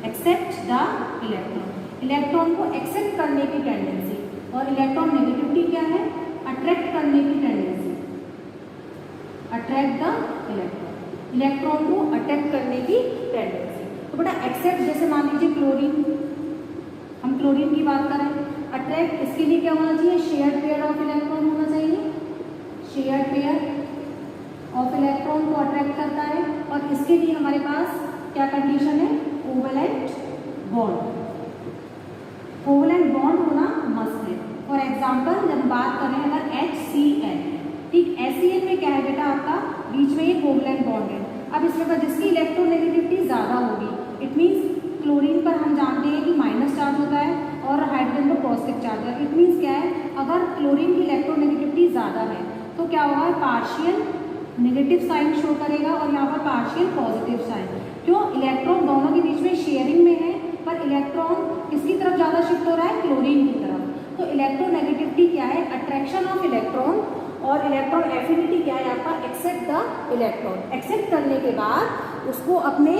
accept the electron, electron को एक्सेप्ट करने की टेंडेंसी। और इलेक्ट्रॉन नेगेटिविटी क्या है, अट्रैक्ट करने की tendency, attract the electron, electron को अट्रैक्ट करने की टेंडेंसी। तो बेटा एक्सेप्ट, जैसे मान लीजिए क्लोरीन, हम क्लोरीन की बात करें, अट्रैक्ट इसके लिए क्या होना चाहिए, शेयर्ड पेयर ऑफ इलेक्ट्रॉन होना चाहिए, शेयर्ड पेयर ऑफ इलेक्ट्रॉन को अट्रैक्ट करता है। और इसके लिए हमारे पास क्या कंडीशन है, कोवलेंट बॉन्ड, कोवलेंट बॉन्ड होना मस्ट है। फॉर एग्जाम्पल जब बात करें अगर HCl, ठीक, HCl में क्या है बेटा आपका बीच में ये कोवलेंट बॉन्ड है। अब इसमें पर जिसकी इलेक्ट्रोनेगेटिविटी ज़्यादा होगी, इट मीन्स क्लोरीन पर हम जानते हैं कि माइनस चार्ज होता है और हाइड्रोजन पर पॉजिटिव चार्ज है। इट मीन्स क्या है, अगर क्लोरीन की इलेक्ट्रोनेगेटिविटी ज़्यादा है तो क्या होगा, पार्शियल नेगेटिव साइन शो करेगा और यहाँ पर पार्शियल पॉजिटिव साइन। क्यों, इलेक्ट्रॉन दोनों के बीच में शेयरिंग में है, पर इलेक्ट्रॉन किसकी तरफ ज़्यादा शिफ्ट हो रहा है, क्लोरीन की तरफ। तो इलेक्ट्रोनेगेटिविटी क्या है, अट्रैक्शन ऑफ इलेक्ट्रॉन, और इलेक्ट्रॉन एफिनिटी क्या है आपका, एक्सेप्ट द इलेक्ट्रॉन, एक्सेप्ट करने के बाद उसको अपने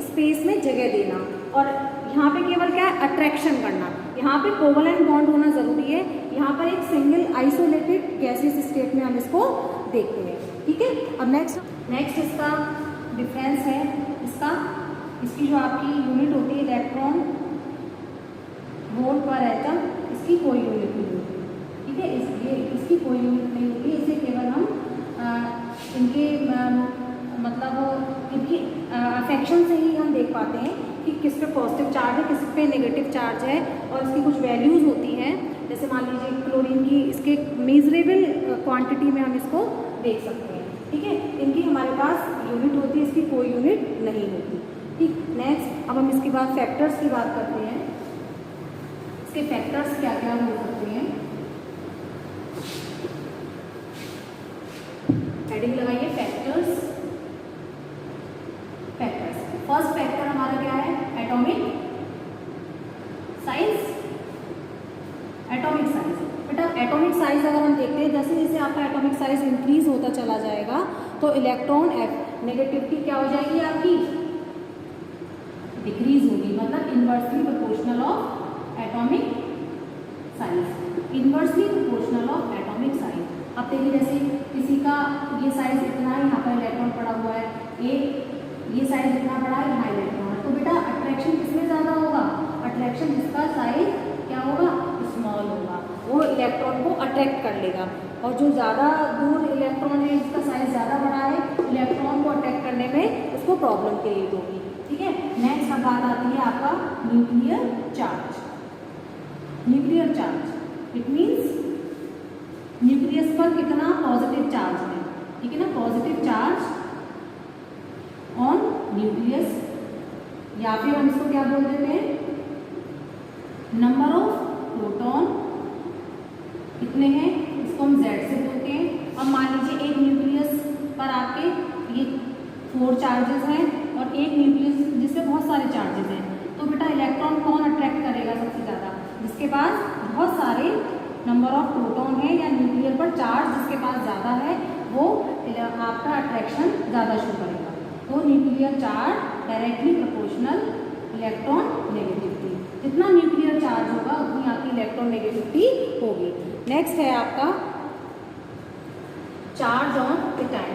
स्पेस में जगह देना। और यहाँ पे केवल क्या है, अट्रैक्शन करना। यहाँ पे कोवलेंट बॉन्ड होना जरूरी है, यहाँ पर एक सिंगल आइसोलेटेड गैसियस स्टेट में हम इसको देखते हैं, ठीक है। अब नेक्स्ट इसका डिफरेंस है, इसकी जो आपकी यूनिट होती है इलेक्ट्रॉन वोल्ट पर एटम, इसकी कोई यूनिट नहीं होती, ठीक है, इसकी कोई यूनिट नहीं होती। इसे केवल हम इनके मतलब इनकी अफेक्शन से ही हम देख पाते हैं कि किस पे पॉजिटिव चार्ज है, किस पे नेगेटिव चार्ज है, और इसकी कुछ वैल्यूज़ होती हैं। जैसे मान लीजिए क्लोरीन की, इसके मेजरेबल क्वांटिटी में हम इसको देख सकते हैं, ठीक है। इनकी हमारे पास यूनिट होती है, इसकी कोई यूनिट नहीं होती, ठीक। नेक्स्ट अब हम इसके बाद फैक्टर्स की बात करते हैं, इसके फैक्टर्स क्या क्या हो सकते हैं। हेडिंग लगाइए, फैक्टर्स। फर्स्ट फैक्टर हमारा क्या है, एटॉमिक साइज। एटॉमिक साइज बेटा, एटॉमिक साइज अगर हम देखते हैं, जैसे जैसे आपका एटॉमिक साइज इंक्रीज होता चला जाएगा तो इलेक्ट्रॉन नेगेटिविटी क्या हो जाएगी आपकी, डिक्रीज होगी, मतलब inversely proportional of atomic size, inversely proportional of atomic size. अब देखिए जैसे किसी का ये साइज इतना है, यहाँ पर इलेक्ट्रॉन पड़ा हुआ है, ये साइज इतना बड़ा है, यहाँ इलेक्ट्रॉन है, तो बेटा अट्रैक्शन किसमें ज़्यादा होगा, अट्रैक्शन जिसका साइज क्या होगा, स्मॉल होगा, वो इलेक्ट्रॉन को अट्रैक्ट कर लेगा। और जो ज़्यादा दूर इलेक्ट्रॉन है, जिसका साइज ज़्यादा बड़ा है, इलेक्ट्रॉन को अट्रैक्ट करने में उसको प्रॉब्लम क्रिएट होगी, ठीक है। नेक्स्ट अब बात आती है आपका nuclear charge. Nuclear charge it means nucleus पर कितना पॉजिटिव चार्ज है, ठीक है ना, पॉजिटिव चार्ज ऑन न्यूक्लियस, या फिर हम इसको क्या बोल देते हैं, नंबर ऑफ प्रोटॉन कितने हैं, इसको हम Z से बोलते हैं। अब मान लीजिए एक न्यूक्लियस पर आपके ये 4 चार्जेस हैं और एक न्यूक्लियस जिससे बहुत सारे चार्जेस हैं, तो बेटा इलेक्ट्रॉन कौन अट्रैक्ट करेगा सबसे ज़्यादा, जिसके पास बहुत सारे नंबर ऑफ प्रोटॉन है या न्यूक्लियर पर चार्ज जिसके पास ज़्यादा है वो आपका अट्रैक्शन ज़्यादा शो करेगा। तो nuclear charge directly proportional electron negativity, जितना न्यूक्लियर चार्ज होगा उतनी आपकी इलेक्ट्रॉन नेगेटिविटी होगी। नेक्स्ट है आपका चार्ज ऑन एटॉम,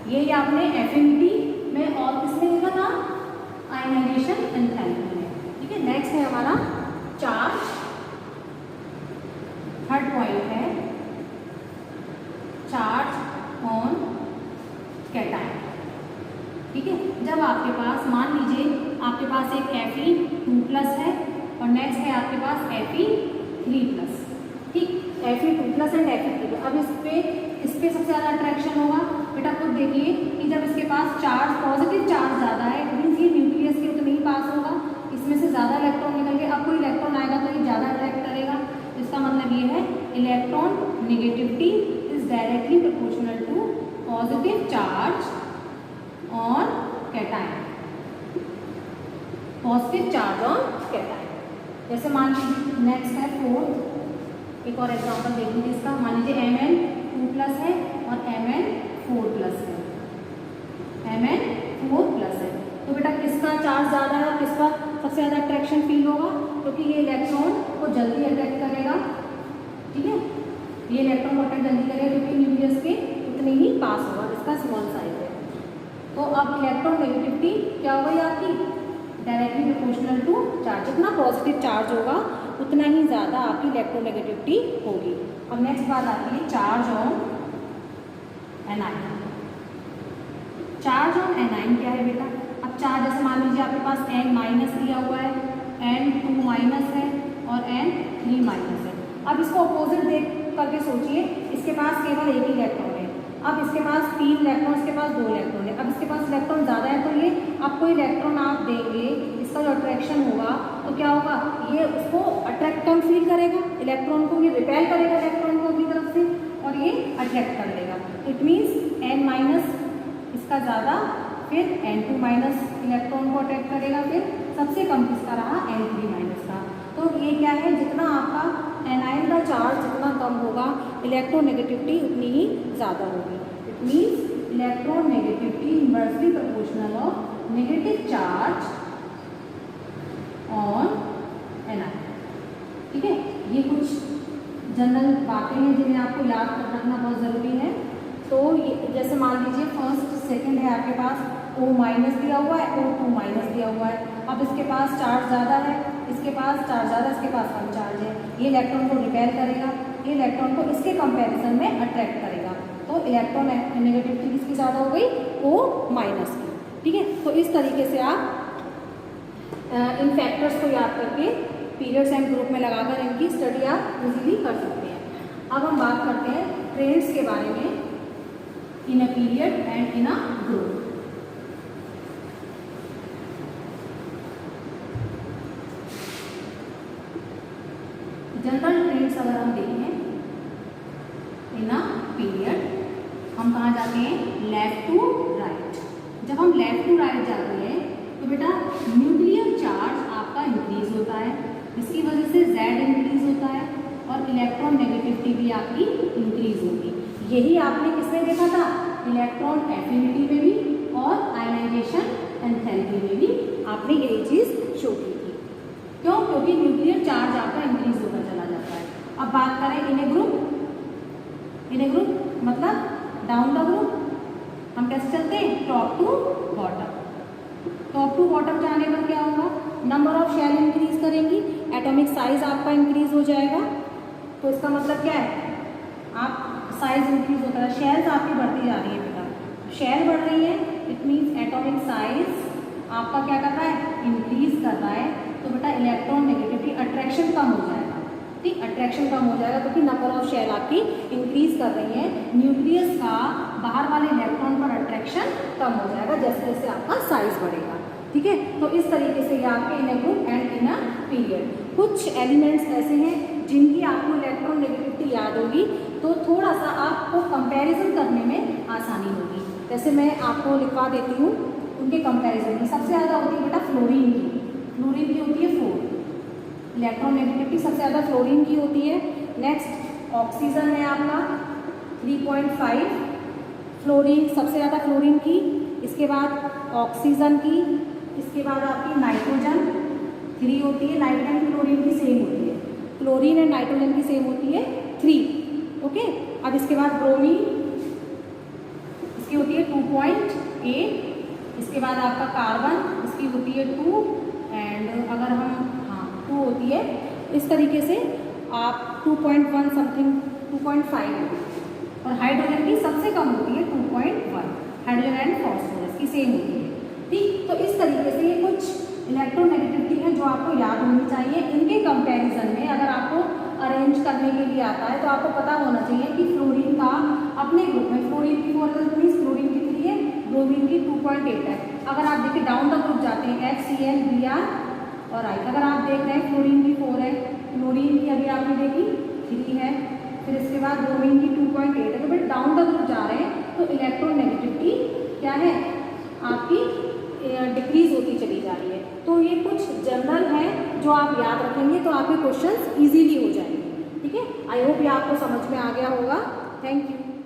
ये आपने एफिनिटी में और किसमें लिखा था, आयनाइजेशन एंथैल्पी में, ठीक है। नेक्स्ट है हमारा चार्ज, थर्ड पॉइंट है चार्ज ऑन कैटायन, ठीक है। जब आपके पास मान लीजिए आपके पास एक Fe2+ है और नेक्स्ट है आपके पास Fe3+, ठीक, Fe2+ एंड Fe3+। अब इस पे सबसे ज़्यादा अट्रैक्शन होगा, बेटा खुद देखिए कि जब इसके पास चार्ज पॉजिटिव चार्ज ज़्यादा है मीन्स ये न्यूक्लियस के उतने ही पास होगा, इसमें से ज़्यादा इलेक्ट्रॉन निकल के अब कोई इलेक्ट्रॉन आएगा तो ये ज़्यादा अट्रैक्ट करेगा। इसका मतलब ये है electron negativity is directly proportional to positive charge on cation, positive charge on cation. जैसे मान लीजिए नेक्स्ट है फोर्थ, एक और एग्जांपल देख लीजिए इसका, मान लीजिए Mn2+ है और Mn4+ है, Mn4+ है, तो बेटा किसका चार्ज ज़्यादा है और किसका सबसे ज़्यादा अट्रैक्शन फील होगा, क्योंकि ये इलेक्ट्रॉन को जल्दी अट्रैक्ट करेगा, ठीक है, ये इलेक्ट्रॉन को अट्रैक्ट जल्दी करेगा क्योंकि न्यूक्लियस के उतने ही पास होगा जिसका स्मॉल साइज है। तो अब इलेक्ट्रॉन नेगेटिविटी क्या हो गई आपकी, डायरेक्टली प्रोपोर्शनल टू चार्ज, जितना पॉजिटिव चार्ज होगा उतना ही ज़्यादा आपकी इलेक्ट्रॉन नेगेटिविटी होगी। अब नेक्स्ट बात आती है charge on A9. Charge on A9 क्या है बेटा, अब चार्ज जैसे मान लीजिए आपके पास N- दिया हुआ है, N2- है और N3- है। अब इसको अपोजिट देख करके सोचिए, इसके पास केवल एक ही इलेक्ट्रॉन है, अब इसके पास 3 इलेक्ट्रॉन, इसके पास 2 इलेक्ट्रॉन है। अब इसके पास इलेक्ट्रॉन ज़्यादा है तो ये आपको इलेक्ट्रॉन आप देंगे, इसका जो अट्रैक्शन होगा तो क्या होगा, ये उसको अट्रैक्ट कम फील करेगा, इलेक्ट्रॉन को ये रिपेल करेगा इलेक्ट्रॉन को अपनी तरफ से और ये अट्रैक्ट कर लेगा। इट मीन्स N- इसका ज़्यादा, फिर N2- इलेक्ट्रॉन को अट्रैक्ट करेगा, फिर सबसे कम किसका रहा, N3- का। तो ये क्या है, जितना आपका एनाइन का चार्ज जितना कम होगा इलेक्ट्रोनेगेटिविटी उतनी ही ज़्यादा होगी। It means electronegativity inversely proportional of negative charge on A9, ठीक है। ये कुछ जनरल बातें हैं जिन्हें आपको याद रखना बहुत ज़रूरी है। तो ये जैसे मान लीजिए फर्स्ट सेकंड है आपके पास O- दिया हुआ है, O2- दिया हुआ है। अब इसके पास चार्ज ज़्यादा है, इसके पास चार्ज ज़्यादा, इसके पास कम चार्ज है, ये इलेक्ट्रॉन को रिपेल करेगा, ये इलेक्ट्रॉन को इसके कंपैरिजन में अट्रैक्ट करेगा। तो इलेक्ट्रॉन नेगेटिविटी किसकी ज़्यादा हो गई, O- की, ठीक है। तो इस तरीके से आप इन फैक्टर्स को याद करके पीरियड्स एंड ग्रुप में लगाकर इनकी स्टडी आप इजीली कर सकते हैं। अब हम बात करते हैं ट्रेंड्स के बारे में in a period and in a group. General trends अगर हम देखें इन अ पीरियड, हम कहाँ जाते हैं, लेफ्ट टू राइट। जब हम लेफ्ट टू राइट जाते हैं तो बेटा न्यूक्लियर चार्ज आपका इंक्रीज होता है, इसकी वजह से Z इंक्रीज होता है और इलेक्ट्रॉन नेगेटिविटी भी आपकी इंक्रीज होगी। यही आपने किसमें देखा था, इलेक्ट्रॉन एफिनिटी में भी और आयनाइजेशन एंथैल्पी में भी आपने यही चीज़ शो की थी। क्यों, क्योंकि न्यूक्लियर चार्ज आपका इंक्रीज होता चला जाता है। अब बात करें in a group, in a group मतलब डाउन द ग्रुप, हम कैसे चलते हैं, top to bottom. Top to bottom जाने पर क्या होगा, नंबर ऑफ शेल इंक्रीज करेंगी, एटॉमिक साइज आपका इंक्रीज हो जाएगा। तो इसका मतलब क्या है, आप साइज इंक्रीज होता है, शेल्स आपकी बढ़ती जा रही है बेटा, शेल बढ़ रही है, इट मीन्स एटॉमिक साइज आपका क्या कर रहा है, इंक्रीज कर रहा है। तो बेटा इलेक्ट्रॉन नेगेटिविटी अट्रैक्शन कम हो जाएगा, ठीक, अट्रैक्शन कम हो जाएगा क्योंकि नंबर ऑफ शेल आपकी इंक्रीज कर रही है। न्यूक्लियस का बाहर वाले इलेक्ट्रॉन पर अट्रैक्शन कम हो जाएगा जैसे जैसे आपका साइज बढ़ेगा, ठीक है। तो इस तरीके से ये आपके in a group and in a period कुछ एलिमेंट्स ऐसे हैं जिनकी आपको इलेक्ट्रॉन नेगेटिविटी याद होगी तो थोड़ा सा आपको कंपैरिजन करने में आसानी होगी। जैसे मैं आपको लिखवा देती हूँ उनके कंपैरिजन में। सबसे ज़्यादा होती है बेटा फ्लोरीन की, फ्लोरीन की होती है 4, इलेक्ट्रॉन नेगेटिविटी सबसे ज़्यादा फ्लोरीन की होती है। नेक्स्ट ऑक्सीजन है आपका 3.5, फ्लोरीन सबसे ज़्यादा फ्लोरीन की, इसके बाद ऑक्सीजन की, इसके बाद आपकी नाइट्रोजन 3 होती है, नाइट्रोजन क्लोरीन की सेम होती है, क्लोरीन एंड नाइट्रोजन की सेम होती है 3। ओके, अब इसके बाद ब्रोमीन, इसकी होती है 2.8, इसके बाद आपका कार्बन, इसकी होती है 2, एंड अगर हम 2 होती है, इस तरीके से आप 2.1 समथिंग 2.5 होती है, और हाइड्रोजन की सबसे कम होती है 2.1, हाइड्रोजन एंड फॉस्फोरस की सेम होती है। ठीक, तो इस तरीके से ये कुछ इलेक्ट्रोनेगेटिविटी है जो आपको याद होनी चाहिए। इनके कंपैरिजन में अगर आपको अरेंज करने के लिए आता है तो आपको पता होना चाहिए कि फ्लोरीन का अपने ग्रुप में फ्लोरीन की 4 मीन्स फ्लोरीन की 3 है, ब्रोमीन की 2.8 है। अगर आप देखिए डाउन द ग्रुप जाते हैं HCl, Br और I, अगर आप देख रहे हैं फ्लोरीन की 4 है, क्लोरीन की अभी आपने देखी 3 है, फिर इसके बाद ब्रोमीन की 2.8 है, तो फिर डाउन द ग्रुप जा रहे हैं तो इलेक्ट्रोनेगेटिविटी क्या है आपकी डिक्रीज होती चली जा रही है। तो ये कुछ जनरल है जो आप याद रखेंगे तो आपके क्वेश्चंस इजीली हो जाएंगे। ठीक है, आई होप ये आपको समझ में आ गया होगा। Thank you.